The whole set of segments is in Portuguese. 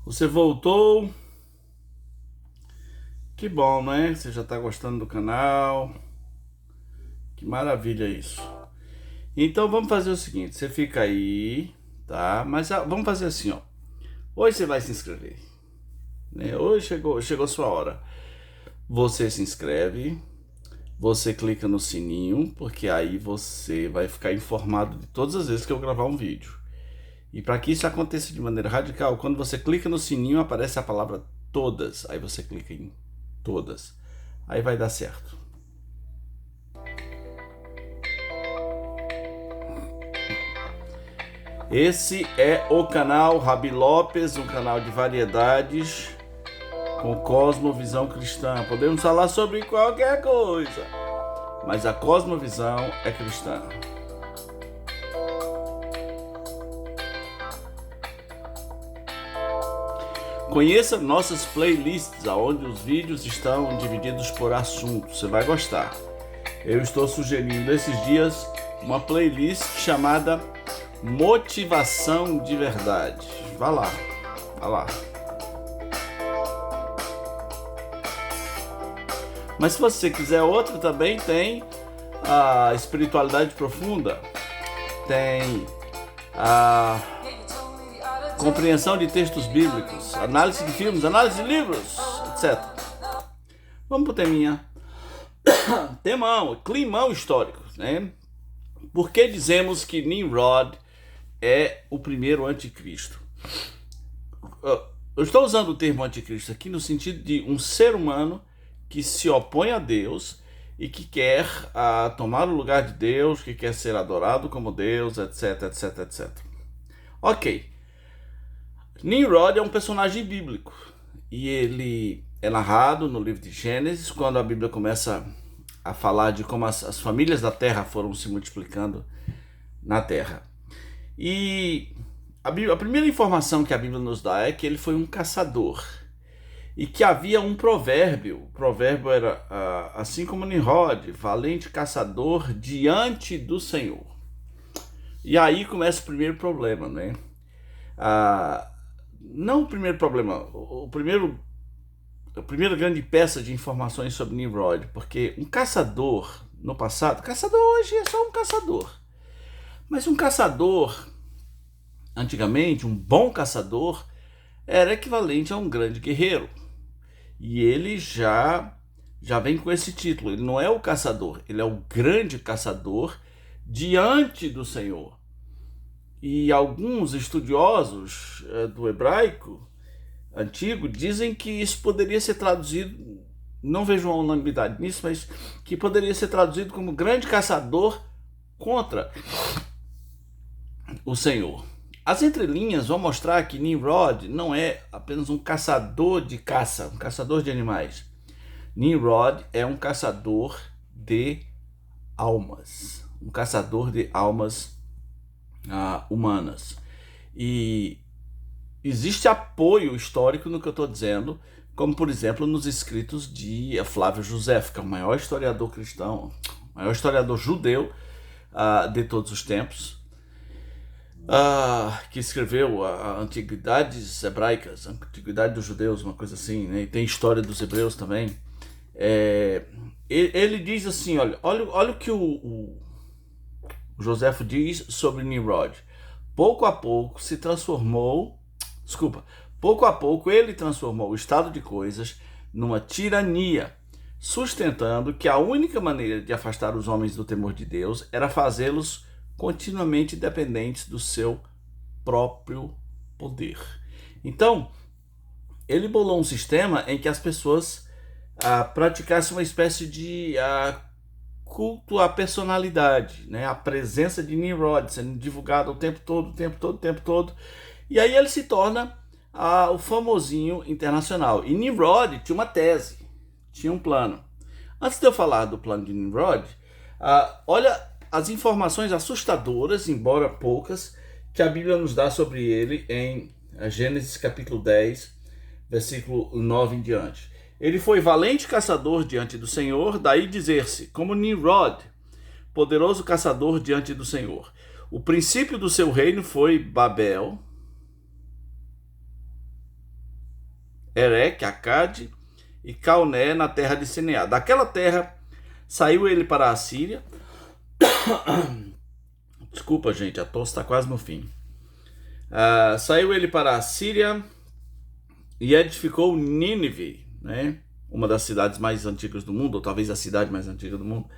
Você voltou? Que bom, né? Você já está gostando do canal. Que maravilha isso. Então vamos fazer o seguinte: você fica aí, tá? Mas vamos fazer assim, ó. Hoje você vai se inscrever, né? Hoje chegou a sua hora. Você se inscreve, você clica no sininho, porque aí você vai ficar informado de todas as vezes que eu gravar um vídeo. E para que isso aconteça de maneira radical, quando você clica no sininho, aparece a palavra todas. Aí você clica em todas. Aí vai dar certo. Esse é o canal Rabi Lopes, um canal de variedades com cosmovisão cristã. Podemos falar sobre qualquer coisa, mas a cosmovisão é cristã. Conheça nossas playlists, onde os vídeos estão divididos por assuntos. Você vai gostar. Eu estou sugerindo esses dias uma playlist chamada Motivação de Verdade. Vá lá, vá lá. Mas se você quiser outra, também tem a Espiritualidade Profunda, tem a compreensão de textos bíblicos, análise de filmes, análise de livros, etc. Vamos pro teminha. Temão, climão histórico, né? Por que dizemos que Nimrod é o primeiro anticristo? Eu estou usando o termo anticristo aqui no sentido de um ser humano que se opõe a Deus e que quer tomar o lugar de Deus, que quer ser adorado como Deus, etc, etc, etc. Ok. Nimrod é um personagem bíblico e ele é narrado no livro de Gênesis, quando a Bíblia começa a falar de como as famílias da terra foram se multiplicando na terra. E a primeira informação que a Bíblia nos dá é que ele foi um caçador e que havia um provérbio. O provérbio era, assim como Nimrod, valente caçador diante do Senhor. E aí começa o primeiro problema, né? Não o primeiro problema, a primeira grande peça de informações sobre Nimrod, porque um caçador no passado, caçador hoje é só um caçador, mas um caçador, antigamente, um bom caçador, era equivalente a um grande guerreiro. E ele já vem com esse título. Ele não é o caçador, ele é o grande caçador diante do Senhor. E alguns estudiosos do hebraico antigo dizem que isso poderia ser traduzido, não vejo uma unanimidade nisso, mas que poderia ser traduzido como grande caçador contra o Senhor. As entrelinhas vão mostrar que Nimrod não é apenas um caçador de caça, um caçador de animais. Nimrod é um caçador de almas, um caçador de almas humanas. E existe apoio histórico no que eu estou dizendo, como por exemplo nos escritos de Flávio Josefo, que é o maior historiador cristão, o maior historiador judeu de todos os tempos, que escreveu a Antiguidades Hebraicas, a Antiguidade dos Judeus, uma coisa assim, né? E tem História dos Hebreus também. Ele diz assim, olha o que o Josefo diz sobre Nimrod. Pouco a pouco ele transformou o estado de coisas numa tirania, sustentando que a única maneira de afastar os homens do temor de Deus era fazê-los continuamente dependentes do seu próprio poder. Então, ele bolou um sistema em que as pessoas praticassem uma espécie de culto à personalidade, né? A presença de Nimrod sendo divulgada o tempo todo. E aí ele se torna o famosinho internacional. E Nimrod tinha uma tese, tinha um plano. Antes de eu falar do plano de Nimrod, olha as informações assustadoras, embora poucas, que a Bíblia nos dá sobre ele em Gênesis capítulo 10, versículo 9 em diante. Ele foi valente caçador diante do Senhor, daí dizer-se, como Nimrod, poderoso caçador diante do Senhor. O princípio do seu reino foi Babel. Ereque, Acade e Calné na terra de Sinear. Daquela terra saiu ele para a Síria. Desculpa, gente, a tosse está quase no fim. Saiu ele para a Síria e edificou Nínive, né? Uma das cidades mais antigas do mundo, ou talvez a cidade mais antiga do mundo.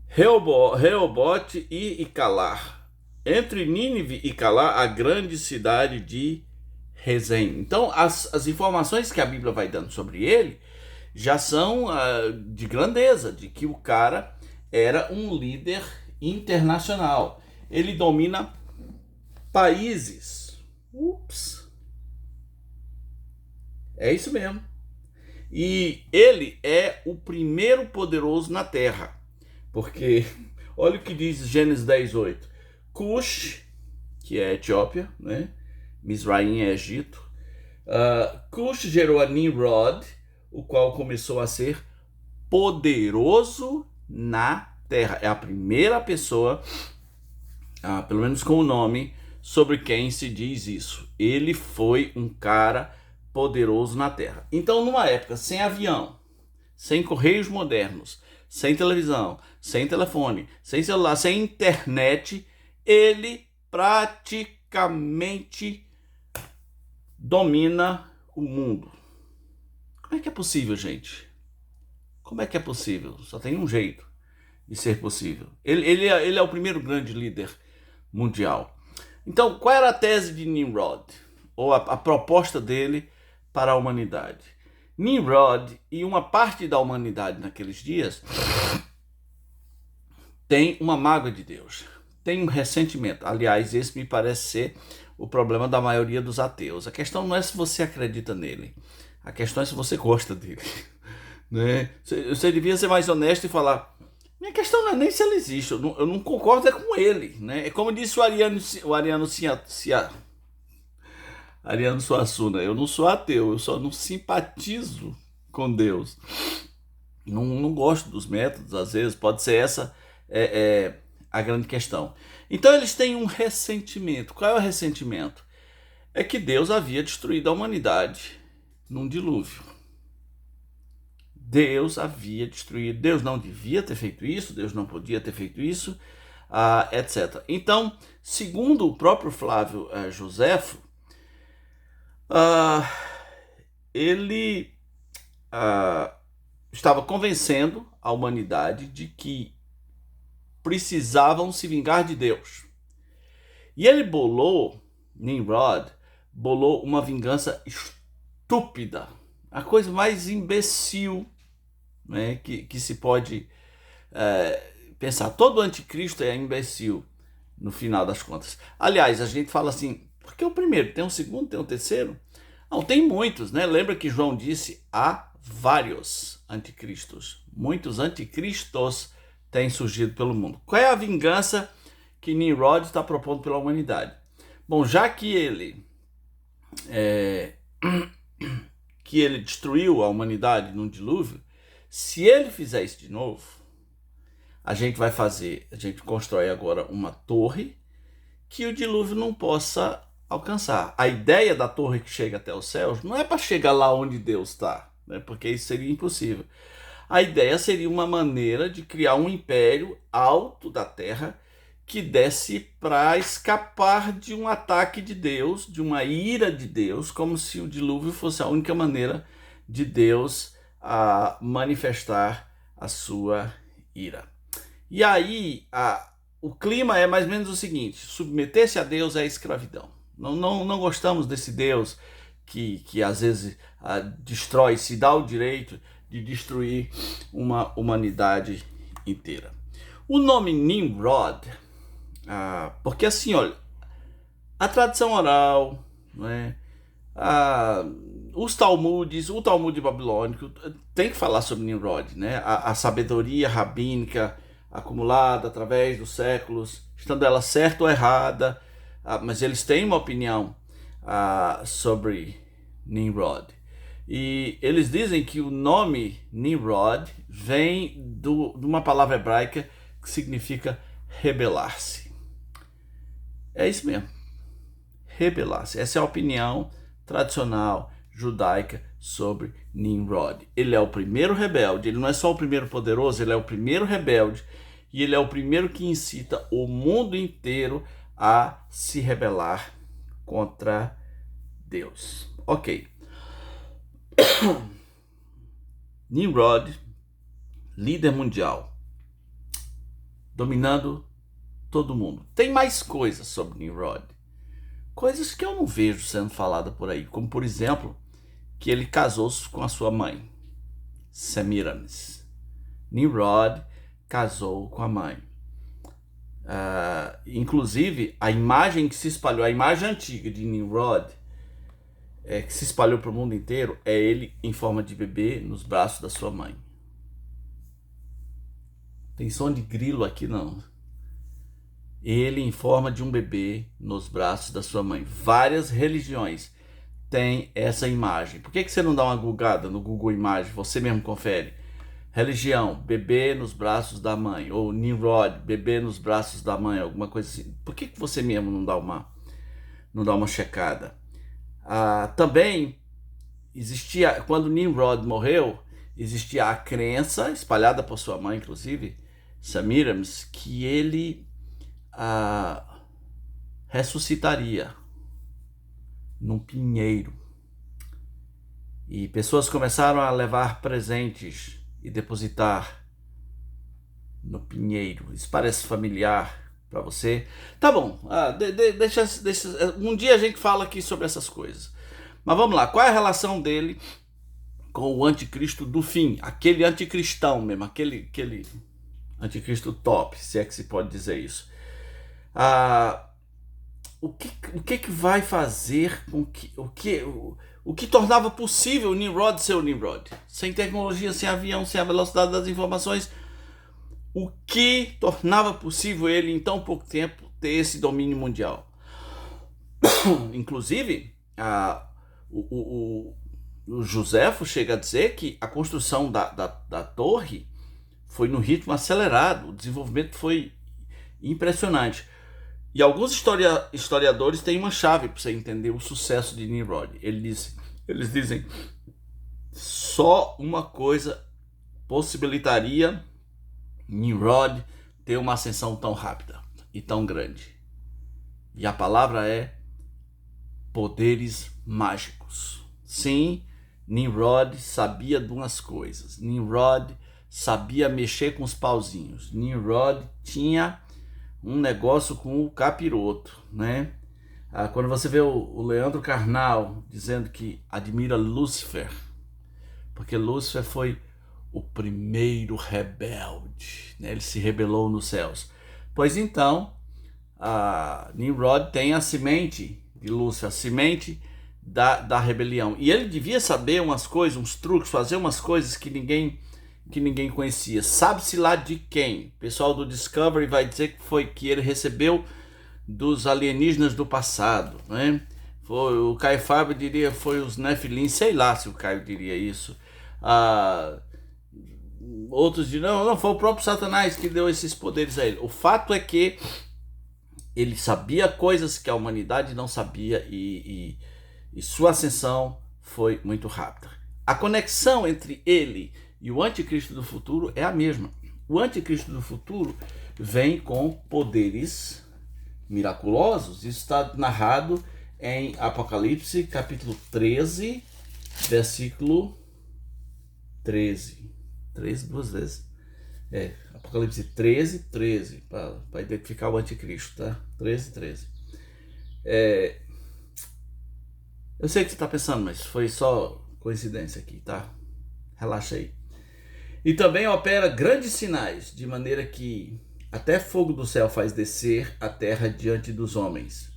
Reobote e Calar. Entre Nínive e Calar, a grande cidade de Rezém. Então, as informações que a Bíblia vai dando sobre ele já são de grandeza, de que o cara era um líder internacional. Ele domina países. É isso mesmo. E ele é o primeiro poderoso na terra. Porque, olha o que diz Gênesis 10:8. Cush, que é Etiópia, né? Mizraim é Egito. Cush gerou a Nimrod, o qual começou a ser poderoso na terra. É a primeira pessoa, pelo menos com o nome, sobre quem se diz isso. Ele foi um cara poderoso na terra. Então, numa época sem avião, sem correios modernos, sem televisão, sem telefone, sem celular, sem internet, ele praticamente domina o mundo. Como é que é possível, gente? Como é que é possível? Só tem um jeito de ser possível. Ele é o primeiro grande líder mundial. Então, qual era a tese de Nimrod? Ou a proposta dele para a humanidade? Nimrod e uma parte da humanidade naqueles dias tem uma mágoa de Deus, tem um ressentimento. Aliás, esse me parece ser o problema da maioria dos ateus. A questão não é se você acredita nele, a questão é se você gosta dele. Né? Você devia ser mais honesto e falar: minha questão não é nem se ele existe, eu não concordo com ele. Né? É como disse o Ariano Suassuna: eu não sou ateu, eu só não simpatizo com Deus. Não gosto dos métodos, às vezes, pode ser essa a grande questão. Então eles têm um ressentimento. Qual é o ressentimento? É que Deus havia destruído a humanidade num dilúvio. Deus havia destruído, Deus não devia ter feito isso, Deus não podia ter feito isso, etc. Então, segundo o próprio Flávio Joséfo, ele estava convencendo a humanidade de que precisavam se vingar de Deus. E ele Nimrod bolou uma vingança estúpida, a coisa mais imbecil, né, que se pode pensar. Todo anticristo é imbecil no final das contas. Aliás, a gente fala assim: porque o primeiro, tem um segundo, tem um terceiro? Não, tem muitos, né? Lembra que João disse: há vários anticristos. Muitos anticristos têm surgido pelo mundo. Qual é a vingança que Nimrod está propondo pela humanidade? Bom, já que ele destruiu a humanidade num dilúvio, se ele fizer isso de novo, a gente constrói agora uma torre que o dilúvio não possa alcançar. A ideia da torre que chega até os céus não é para chegar lá onde Deus está, né? Porque isso seria impossível. A ideia seria uma maneira de criar um império alto da terra que desse para escapar de um ataque de Deus, de uma ira de Deus, como se o dilúvio fosse a única maneira de Deus manifestar a sua ira. E aí, o clima é mais ou menos o seguinte: submeter-se a Deus é escravidão. Não gostamos desse Deus que às vezes destrói, se dá o direito de destruir uma humanidade inteira. O nome Nimrod, porque assim, olha, a tradição oral, né, os Talmudes, o Talmud babilônico tem que falar sobre Nimrod, né? A sabedoria rabínica acumulada através dos séculos, estando ela certa ou errada, mas eles têm uma opinião sobre Nimrod. E eles dizem que o nome Nimrod vem de uma palavra hebraica que significa rebelar-se. É isso mesmo, rebelar-se. Essa é a opinião tradicional judaica sobre Nimrod. Ele é o primeiro rebelde, ele não é só o primeiro poderoso, ele é o primeiro rebelde e ele é o primeiro que incita o mundo inteiro a se rebelar contra Deus. Ok. Nimrod, líder mundial, dominando todo mundo. Tem mais coisas sobre Nimrod. Coisas que eu não vejo sendo faladas por aí. Como, por exemplo, que ele casou-se com a sua mãe, Semiramis. Nimrod casou com a mãe. Inclusive, a imagem que se espalhou, a imagem antiga de Nimrod, que se espalhou para o mundo inteiro, é ele em forma de bebê nos braços da sua mãe. Tem som de grilo aqui, não. Ele em forma de um bebê nos braços da sua mãe. Várias religiões têm essa imagem. Por que você não dá uma googada no Google Imagens? Você mesmo confere. Religião, bebê nos braços da mãe. Ou Nimrod, bebê nos braços da mãe. Alguma coisa assim. Por que você mesmo não dá uma checada? Também existia, quando Nimrod morreu, existia a crença, espalhada por sua mãe, inclusive, Semiramis, que ele ressuscitaria num pinheiro. E pessoas começaram a levar presentes e depositar no pinheiro. Isso parece familiar para você? Tá bom, deixa, um dia a gente fala aqui sobre essas coisas. Mas vamos lá, qual é a relação dele com o anticristo do fim? Aquele anticristão mesmo, aquele anticristo top, se é que se pode dizer isso. O que vai fazer com que o que tornava possível o Nimrod ser o Nimrod? Sem tecnologia, sem avião, sem a velocidade das informações, o que tornava possível ele em tão pouco tempo ter esse domínio mundial? Inclusive, o Joséfo chega a dizer que a construção da torre foi no ritmo acelerado, o desenvolvimento foi impressionante. E alguns historiadores têm uma chave para você entender o sucesso de Nimrod. Eles dizem: só uma coisa possibilitaria Nimrod ter uma ascensão tão rápida e tão grande. E a palavra é poderes mágicos. Sim, Nimrod sabia de umas coisas. Nimrod sabia mexer com os pauzinhos. Nimrod tinha um negócio com o capiroto, né? Quando você vê o Leandro Carnal dizendo que admira Lúcifer, porque Lúcifer foi o primeiro rebelde, né? Ele se rebelou nos céus. Pois então, Nimrod tem a semente de Lúcifer, a semente da rebelião. E ele devia saber umas coisas, uns truques, fazer umas coisas que ninguém conhecia. Sabe-se lá de quem? O pessoal do Discovery vai dizer que ele recebeu dos alienígenas do passado, né? O Caio Fábio diria foi os Nephilim, sei lá se o Caio diria isso. Outros diriam, não, foi o próprio Satanás que deu esses poderes a ele. O fato é que ele sabia coisas que a humanidade não sabia e sua ascensão foi muito rápida. A conexão entre ele e o anticristo do futuro é a mesma. O anticristo do futuro vem com poderes miraculosos. Isso está narrado em Apocalipse, capítulo 13, versículo 13. 13 duas vezes. Apocalipse 13, 13, para identificar o anticristo, tá? 13, 13. Eu sei que você está pensando, mas foi só coincidência aqui, tá? Relaxa aí. E também opera grandes sinais, de maneira que até fogo do céu faz descer a terra diante dos homens.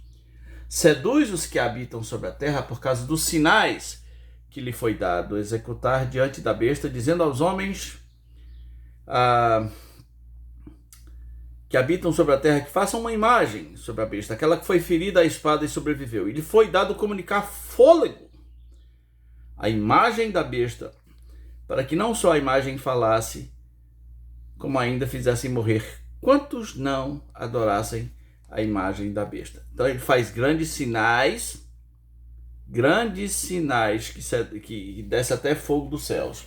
Seduz os que habitam sobre a terra por causa dos sinais que lhe foi dado executar diante da besta, dizendo aos homens que habitam sobre a terra que façam uma imagem sobre a besta, aquela que foi ferida à espada e sobreviveu. E lhe foi dado comunicar fôlego, a imagem da besta, para que não só a imagem falasse, como ainda fizessem morrer quantos não adorassem a imagem da besta. Então ele faz grandes sinais, grandes sinais que desce até fogo dos céus.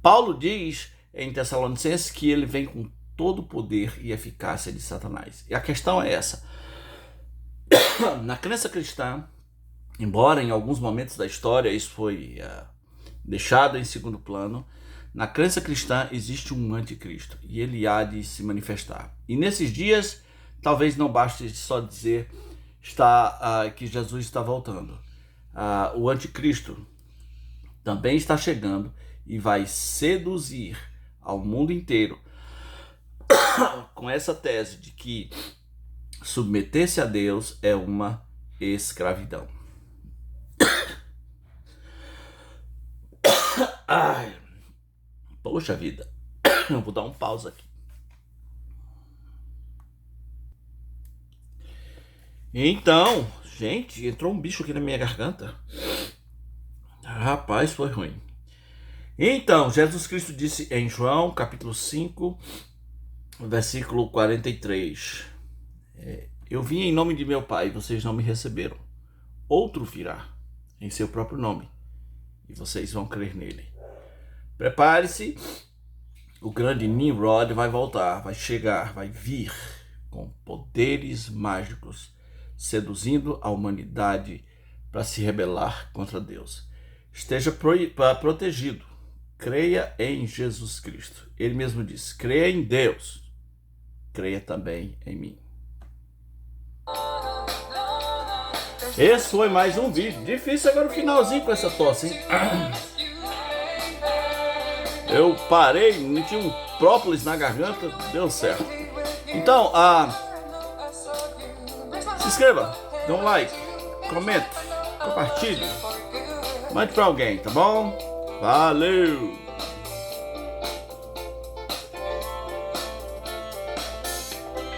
Paulo diz em Tessalonicenses que ele vem com todo o poder e eficácia de Satanás. E a questão é essa. Na crença cristã, embora em alguns momentos da história isso foi deixado em segundo plano, na crença cristã existe um anticristo e ele há de se manifestar. E nesses dias, talvez não baste só dizer que Jesus está voltando. O anticristo também está chegando e vai seduzir ao mundo inteiro com essa tese de que submeter-se a Deus é uma escravidão. Ai, poxa vida, eu vou dar um pausa aqui. Então, gente, entrou um bicho aqui na minha garganta. Rapaz, foi ruim. Então, Jesus Cristo disse em João, capítulo 5, versículo 43. Eu vim em nome de meu Pai, vocês não me receberam. Outro virá em seu próprio nome, e vocês vão crer nele. Prepare-se, o grande Nimrod vai voltar, vai chegar, vai vir com poderes mágicos, seduzindo a humanidade para se rebelar contra Deus. Esteja protegido, creia em Jesus Cristo. Ele mesmo disse, creia em Deus, creia também em mim. Esse foi mais um vídeo. Difícil agora o finalzinho com essa tosse, hein? Eu parei, meti um própolis na garganta, deu certo. Então, se inscreva, dê um like, comente, compartilhe, mande pra alguém, tá bom? Valeu!